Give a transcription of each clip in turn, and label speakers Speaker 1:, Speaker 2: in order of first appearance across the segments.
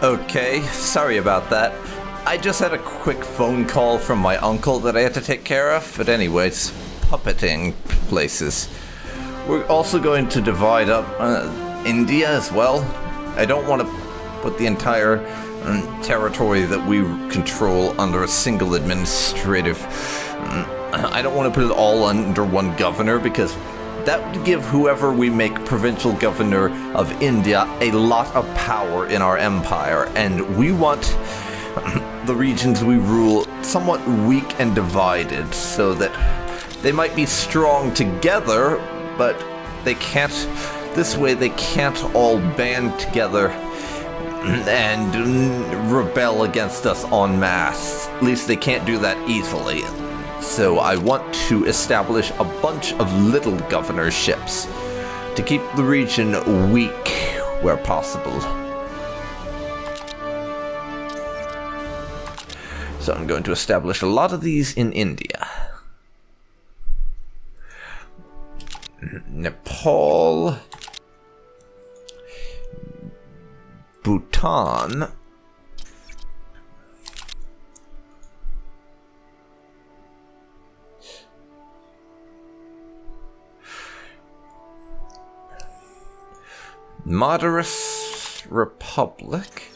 Speaker 1: Okay, sorry about that. I just had a quick phone call from my uncle that I had to take care of, but anyways, puppeting places. We're also going to divide up India as well. I don't want to put the entire territory that we control under a single administrative... I don't want to put it all under one governor, because that would give whoever we make provincial governor of India a lot of power in our empire, and we want the regions we rule somewhat weak and divided, so that they might be strong together, but they can't... This way they can't all band together and rebel against us en masse. At least they can't do that easily. So I want to establish a bunch of little governorships to keep the region weak where possible. So I'm going to establish a lot of these in India. Nepal, Bhutan, Madras Republic.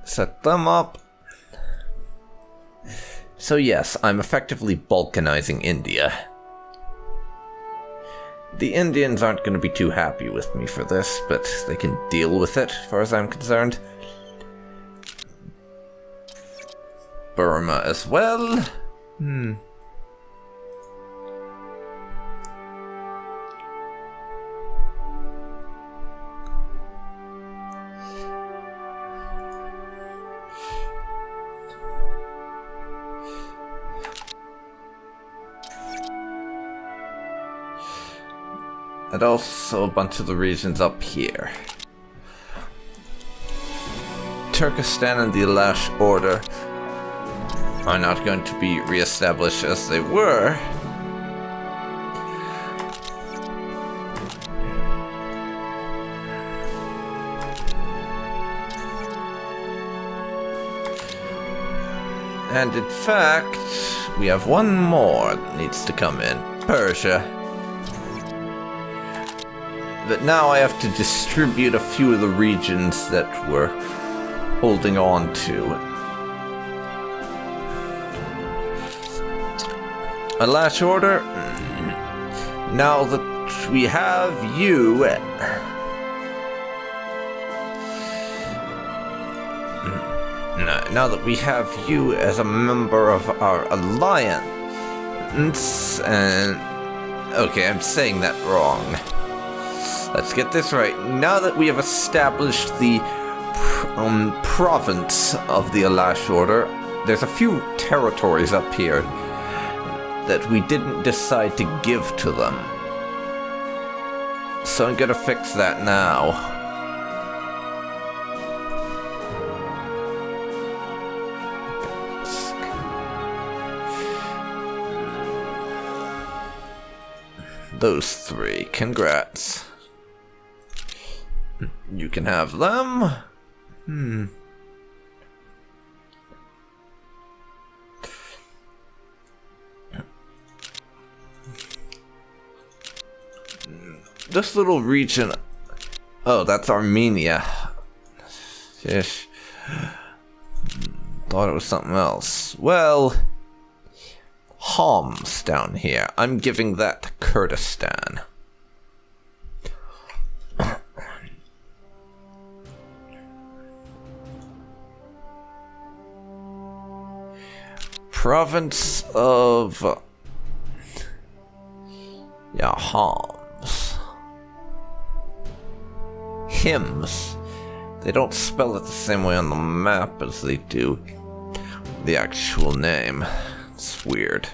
Speaker 1: Set them up. So yes, I'm effectively balkanizing India. The Indians aren't going to be too happy with me for this, but they can deal with it, as far as I'm concerned. Burma as well. And also a bunch of the regions up here. Turkestan and the Alash Order are not going to be reestablished as they were. And in fact, we have one more that needs to come in. Persia. But now I have to distribute a few of the regions that we're holding on to. Alash Order, now that we have you... Now that we have you as a member of our alliance, and... Okay, I'm saying that wrong. Let's get this right. Now that we have established the province of the Alash Order, there's a few territories up here that we didn't decide to give to them. So I'm gonna fix that now. Those three, congrats. You can have them. This little region... Oh, that's Armenia. Ish. Thought it was something else. Well... Homs down here. I'm giving that to Kurdistan. Province of... Yeah, Homs. Hymns. They don't spell it the same way on the map as they do the actual name. It's weird.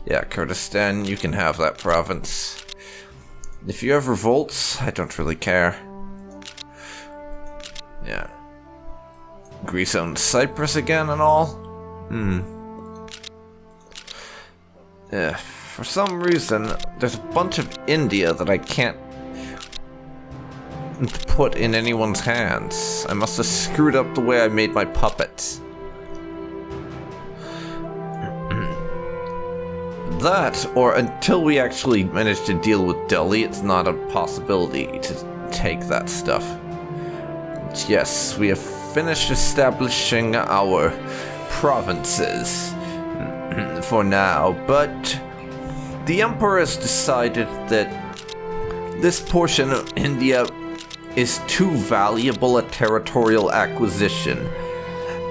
Speaker 1: Yeah, Kurdistan, you can have that province. If you have revolts, I don't really care. Yeah. Greece owns Cyprus again and all? Yeah, for some reason, there's a bunch of India that I can't didn't put in anyone's hands. I must have screwed up the way I made my puppets. That, or until we actually manage to deal with Delhi, it's not a possibility to take that stuff. But yes, we have finished establishing our provinces for now, but the Emperor has decided that this portion of India is too valuable a territorial acquisition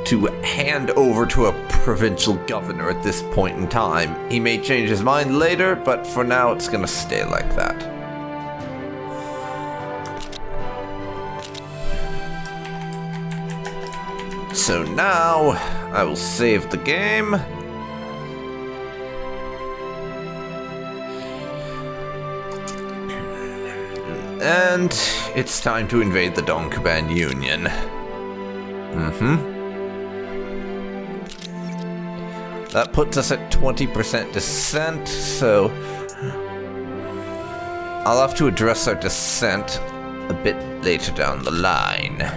Speaker 1: to hand over to a provincial governor at this point in time. He may change his mind later, but for now it's gonna stay like that. So now, I will save the game. And it's time to invade the Dongban Union. That puts us at 20% dissent, so I'll have to address our dissent a bit later down the line.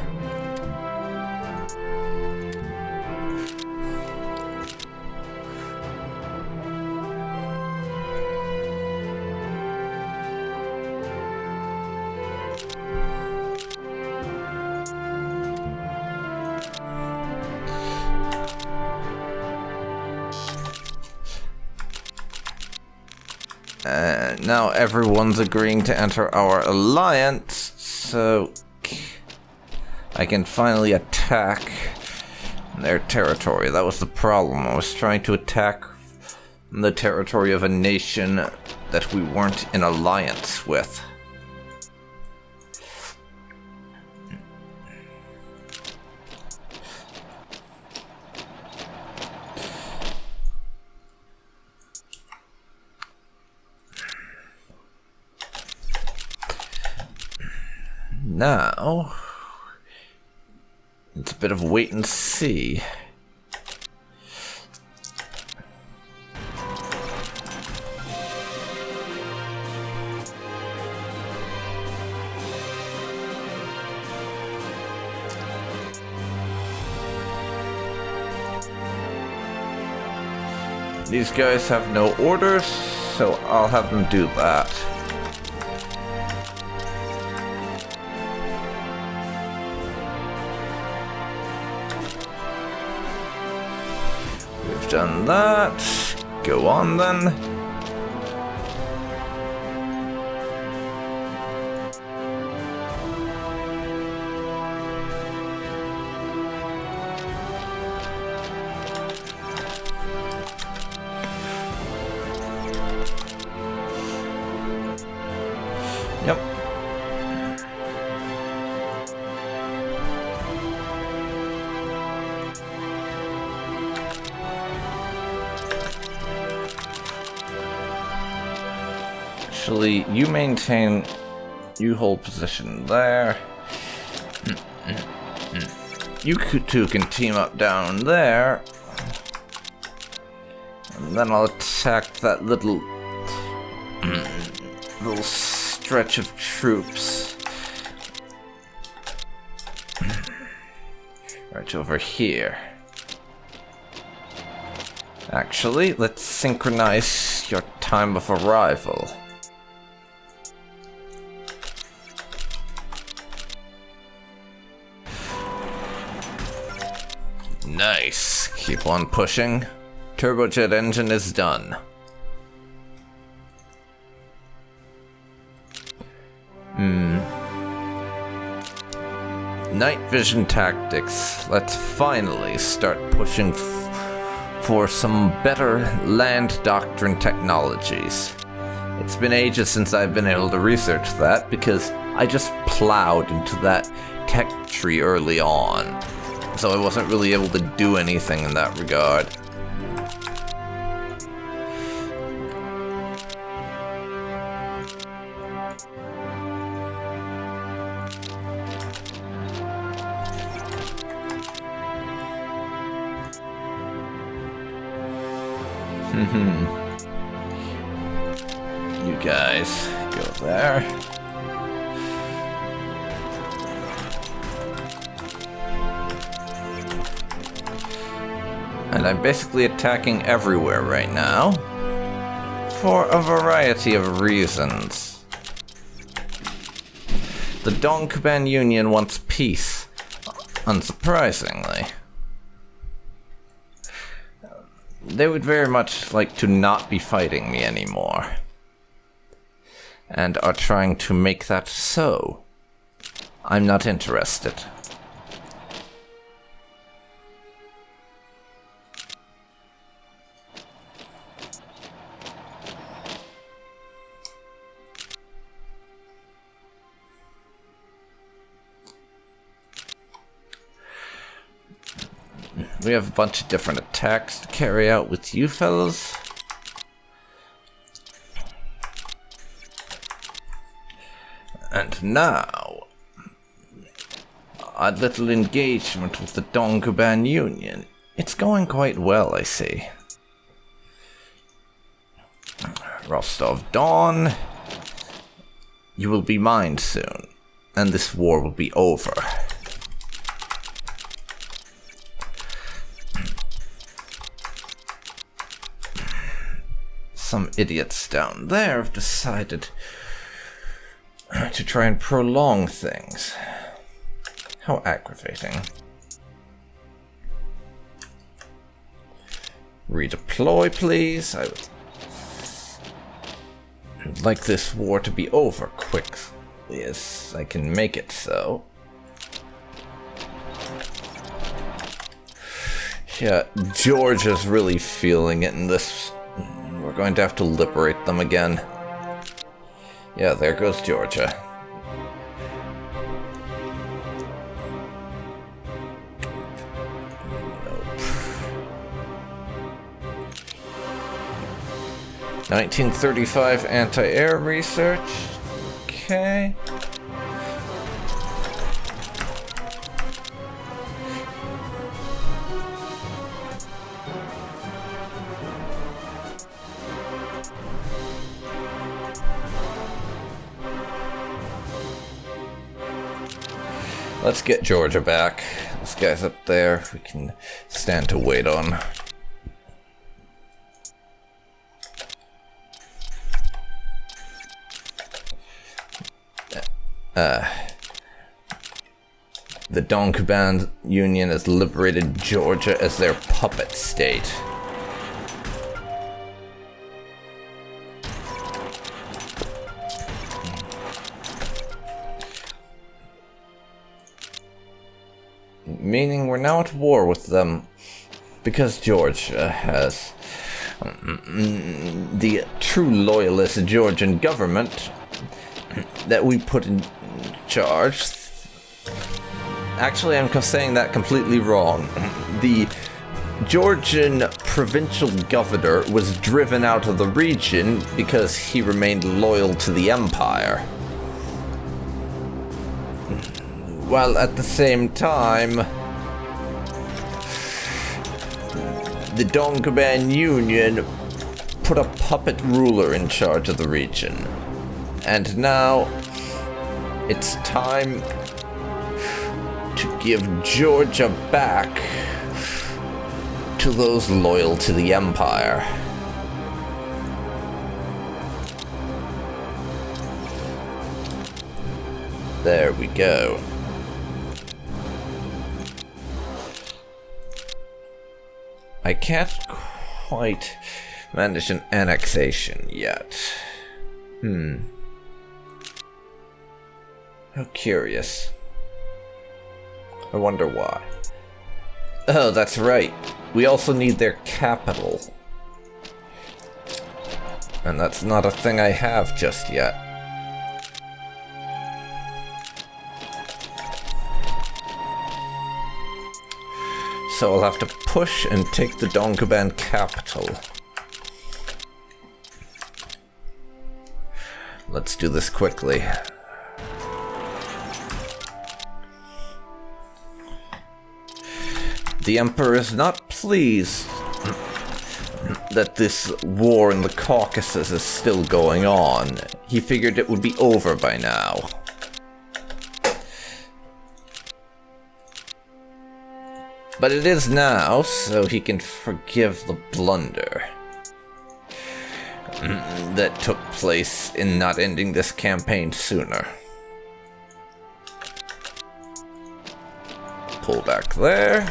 Speaker 1: Now everyone's agreeing to enter our alliance, so I can finally attack their territory. That was the problem. I was trying to attack the territory of a nation that we weren't in alliance with. Now, it's a bit of wait and see. These guys have no orders, so I'll have them do that. Done that. Go on then. Yep. Actually, you hold position there. You two can team up down there. And then I'll attack that little stretch of troops. Right over here. Actually, let's synchronize your time of arrival. Nice. Keep on pushing. Turbojet engine is done. Night vision tactics. Let's finally start pushing for some better land doctrine technologies. It's been ages since I've been able to research that because I just plowed into that tech tree early on. So I wasn't really able to do anything in that regard. You guys go there. And I'm basically attacking everywhere right now, for a variety of reasons. The Dongban Union wants peace, unsurprisingly. They would very much like to not be fighting me anymore, and are trying to make that so. I'm not interested. We have a bunch of different attacks to carry out with you fellas. And now, a little engagement with the Dongban Union. It's going quite well, I see. Rostov-Don, you will be mine soon, and this war will be over. Some idiots down there have decided to try and prolong things. How aggravating. Redeploy, please. I would like this war to be over quickly as I can make it so. Yeah, Georgia's really feeling it in this. We're going to have to liberate them again. Yeah, there goes Georgia. Nope. 1935 anti-air research. Okay. Let's get Georgia back. This guy's up there. We can stand to wait on. The Dongban Union has liberated Georgia as their puppet state. Meaning we're now at war with them because Georgia has the true loyalist Georgian government that we put in charge. Actually, I'm saying that completely wrong. The Georgian provincial governor was driven out of the region because he remained loyal to the empire. While at the same time, the Dongban Union put a puppet ruler in charge of the region. And now, it's time to give Georgia back to those loyal to the empire. There we go. I can't quite manage an annexation yet. How curious. I wonder why. Oh, that's right. We also need their capital. And that's not a thing I have just yet. So I'll have to push and take the Dongban capital. Let's do this quickly. The Emperor is not pleased that this war in the Caucasus is still going on. He figured it would be over by now. But it is now, so he can forgive the blunder that took place in not ending this campaign sooner. Pull back there.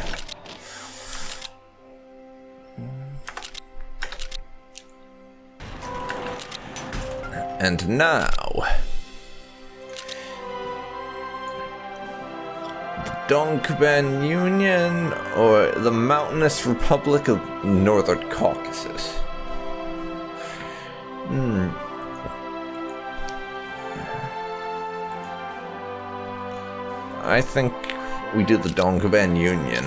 Speaker 1: And now, the Dongban Union or the Mountainous Republic of Northern Caucasus. I think we do the Dongban Union.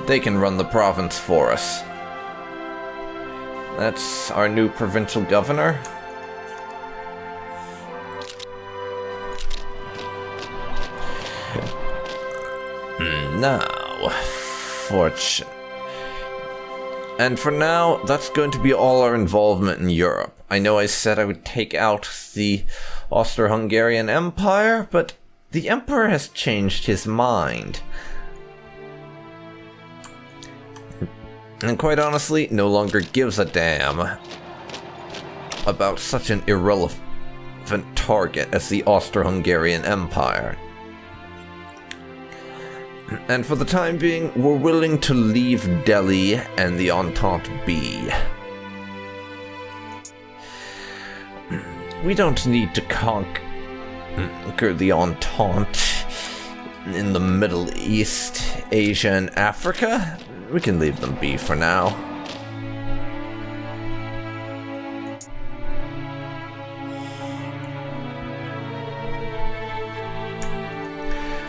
Speaker 1: They can run the province for us. That's our new provincial governor. Now, fortune. And for now, that's going to be all our involvement in Europe. I know I said I would take out the Austro-Hungarian Empire, but the Emperor has changed his mind. And quite honestly, no longer gives a damn about such an irrelevant target as the Austro-Hungarian Empire. And for the time being, we're willing to leave Delhi and the Entente be. We don't need to conquer the Entente in the Middle East, Asia, and Africa. We can leave them be for now.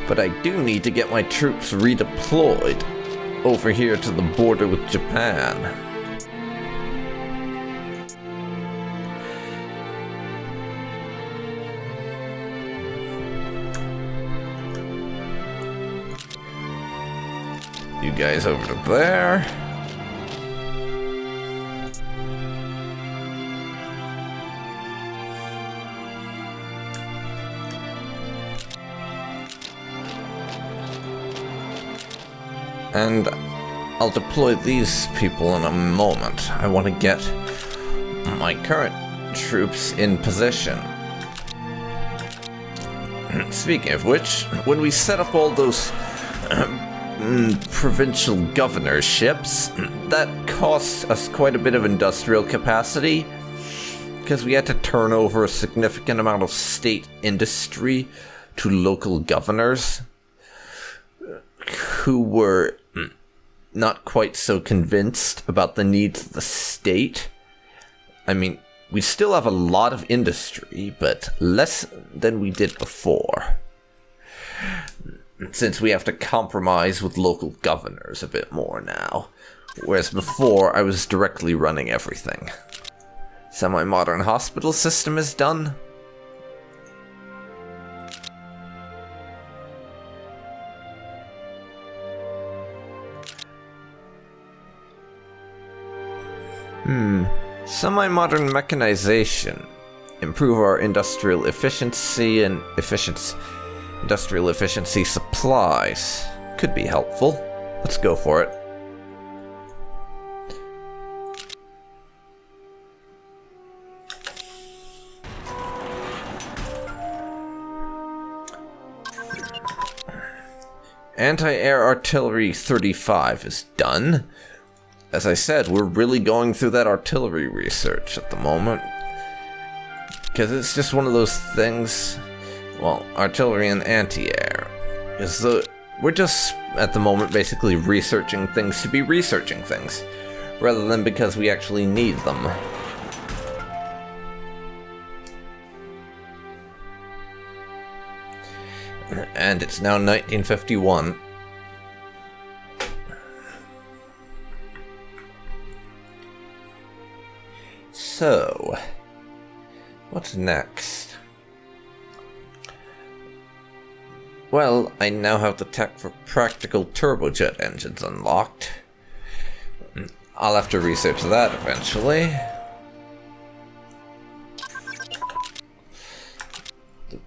Speaker 1: But I do need to get my troops redeployed over here to the border with Japan. You guys over to there. And I'll deploy these people in a moment. I want to get my current troops in position. Speaking of which, when we set up all those provincial governorships, that cost us quite a bit of industrial capacity, because we had to turn over a significant amount of state industry to local governors who were not quite so convinced about the needs of the state. I mean, we still have a lot of industry, but less than we did before, since we have to compromise with local governors a bit more now, whereas before I was directly running everything. Semi-modern hospital system is done. Semi-modern mechanization. Improve our industrial efficiency and industrial efficiency supplies. Could be helpful. Let's go for it. Anti-air artillery 35 is done. As I said, we're really going through that artillery research at the moment, because it's just one of those things. Well, artillery and anti-air we're just at the moment basically researching things to be researching things, rather than because we actually need them. And it's now 1951. So, what's next? Well, I now have the tech for practical turbojet engines unlocked. I'll have to research that eventually.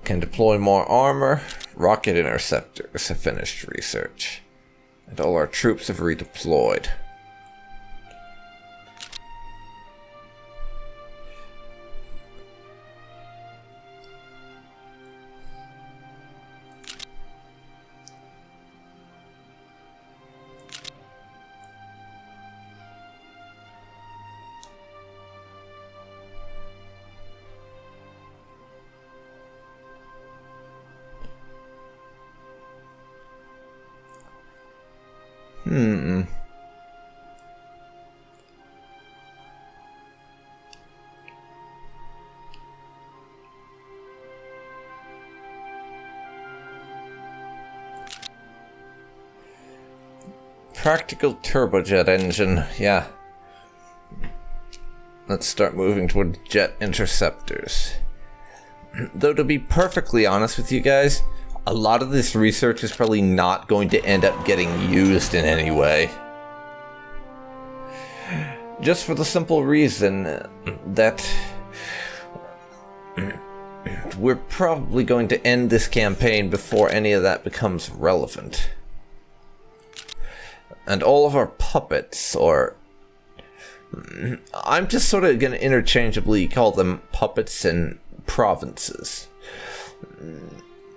Speaker 1: Can deploy more armor. Rocket interceptors have finished research. And all our troops have redeployed. Practical turbojet engine, yeah. Let's start moving toward jet interceptors. Though to be perfectly honest with you guys, a lot of this research is probably not going to end up getting used in any way. Just for the simple reason that we're probably going to end this campaign before any of that becomes relevant. And all of our puppets, or I'm just sort of going to interchangeably call them puppets and provinces,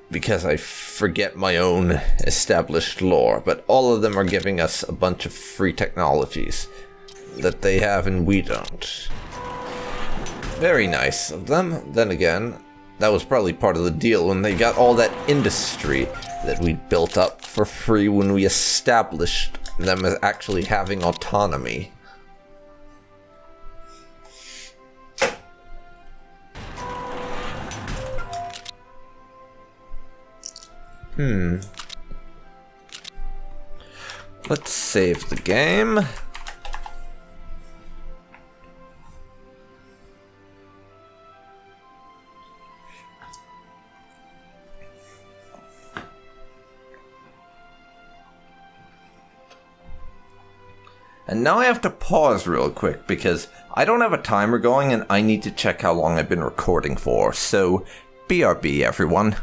Speaker 1: because I forget my own established lore, but all of them are giving us a bunch of free technologies that they have and we don't. Very nice of them. Then again, that was probably part of the deal when they got all that industry that we built up for free when we established them as actually having autonomy. Let's save the game. And now I have to pause real quick because I don't have a timer going and I need to check how long I've been recording for, so BRB everyone.